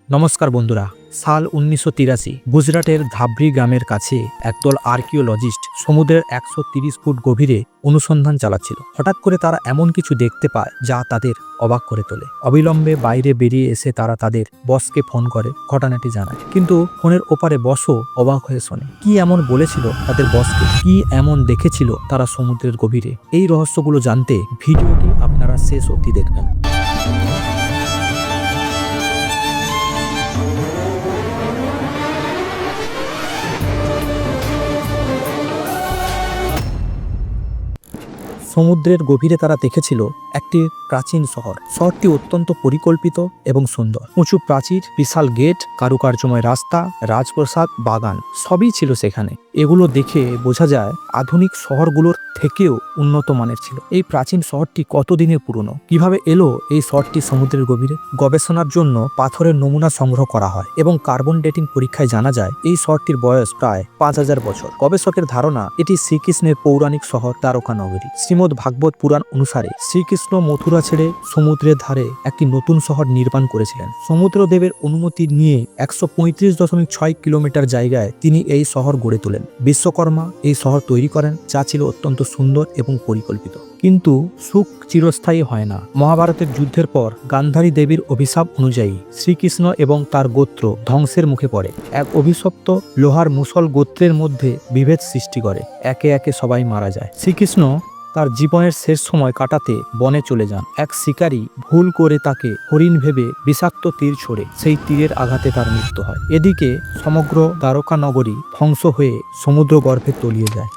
নমস্কার বন্ধুরা, সাল 1983 গুজরাটের ধাবরি গ্রামের কাছে একদল আর্কিওলজিস্ট সমুদ্রের 130 ফুট গভীরে অনুসন্ধান চালাচ্ছিল। হঠাৎ করে তারা এমন কিছু দেখতে পায় যা তাদের অবাক করে তোলে। অবিলম্বে বাইরে বেরিয়ে এসে তারা তাদের বসকে ফোন করে ঘটনাটি জানায়। কিন্তু ফোনের ওপারে বসও অবাক হয়ে শোনে। কি এমন বলেছিল তাদের বসকে, কি এমন দেখেছিল তারা সমুদ্রের গভীরে? এই রহস্যগুলো জানতে ভিডিওটি আপনারা শেষ অবধি দেখবেন। সমুদ্রের গভীরে তারা দেখেছিল একটি প্রাচীন শহরটি অত্যন্ত পরিকল্পিত এবং সুন্দর। উঁচু প্রাচীর, বিশাল গেট, কারুকার্যময় রাস্তা, রাজপ্রাসাদ, বাগান সবই ছিল সেখানে। এগুলো দেখে বোঝা যায় আধুনিক শহরগুলোর থেকেও উন্নত মানের ছিল। এই প্রাচীন শহরটি কতদিনের পুরনো, কিভাবে এলো এই শহরটি সমুদ্রের গভীরে? গবেষণার জন্য পাথরের নমুনা সংগ্রহ করা হয় এবং কার্বন ডেটিং পরীক্ষায় জানা যায় এই শহরটির বয়স প্রায় 5000 বছর। গবেষকের ধারণা এটি শ্রীকৃষ্ণের পৌরাণিক শহর দ্বারকা নগরী। শ্রীমদ ভাগবত পুরাণ অনুসারে শ্রীকৃষ্ণ মথুরা ছেড়ে সমুদ্রের ধারে একটি নতুন শহর নির্মাণ করেছিলেন। সমুদ্রদেবের অনুমতি নিয়ে 135.6 কিলোমিটার জায়গায় তিনি এই শহর গড়ে তোলেন। বিশ্বকর্মা এই শহর তৈরি করেন, যা ছিল অত্যন্ত সুন্দর এবং পরিকল্পিত। কিন্তু সুখ চিরস্থায়ী হয় না। মহাভারতের যুদ্ধের পর গান্ধারী দেবীর অভিশাপ অনুযায়ী শ্রীকৃষ্ণ এবং তার গোত্র ধ্বংসের মুখে পড়ে। এক অভিশপ্ত লোহার মুসল গোত্রের মধ্যে বিভেদ সৃষ্টি করে। একে একে সবাই মারা যায়। শ্রীকৃষ্ণ তার জীবনের শেষ সময় কাটাতে বনে চলে যান। এক শিকারী ভুল করে তাকে হরিণ ভেবে বিষাক্ত তীর ছোড়ে। সেই তীরের আঘাতে তার মৃত্যু হয়। এদিকে সমগ্র দ্বারকা নগরী ধ্বংস হয়ে সমুদ্র গর্ভে তলিয়ে যায়।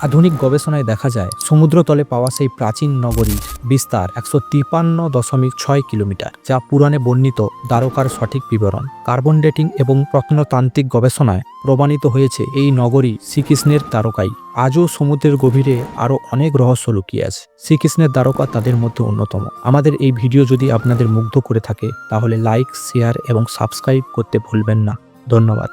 আধুনিক গবেষণায় দেখা যায় সমুদ্রতলে পাওয়া সেই প্রাচীন নগরীর বিস্তার 153.6 কিলোমিটার, যা পুরাণে বর্ণিত দ্বারকার সঠিক বিবরণ। কার্বন ডেটিং এবং প্রত্নতান্ত্রিক গবেষণায় প্রমাণিত হয়েছে এই নগরী শ্রীকৃষ্ণের দ্বারকাই। আজও সমুদ্রের গভীরে আরও অনেক রহস্য লুকিয়ে আছে। শ্রীকৃষ্ণের দ্বারকা তাদের মধ্যে অন্যতম। আমাদের এই ভিডিও যদি আপনাদের মুগ্ধ করে থাকে তাহলে লাইক, শেয়ার এবং সাবস্ক্রাইব করতে ভুলবেন না। ধন্যবাদ।